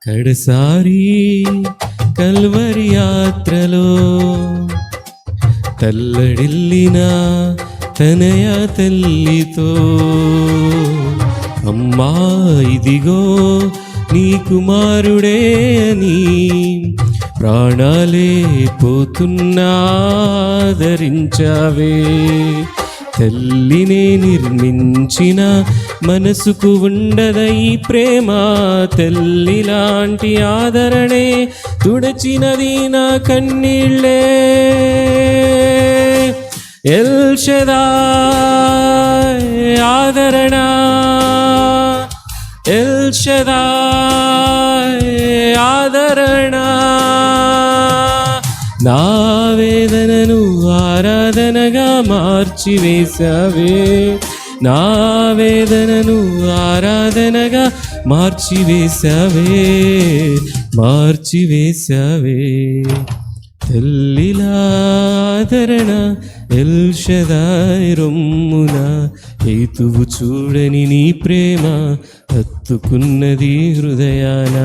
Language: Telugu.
కడసారి కల్వరి యాత్రలో తల్లడిల్లిన తనయ తల్లితో, అమ్మా ఇదిగో నీ కుమారుడే అని ప్రాణాలే పోతున్నా ఆదరించావే. తల్లినే నిర్మించిన మనసుకు ఉండద ఈ ప్రేమ, తల్లి లాంటి ఆదరణే తుడచినది నా కన్నీళ్ళే. ఎల్ షదాయ్ ఆదరణ, ఎల్ షదాయ్ ఆదరణ, నా వేదనను ఆరాధనగా మార్చివేశావే. నా వేదనను ఆరాధనగా మార్చివేశావే, మార్చివేశావే. తల్లిలాదరణ ఎల్ షదాయ్ రొమ్మున, హేతువు చూడని నీ ప్రేమ హత్తుకున్నది హృదయాన.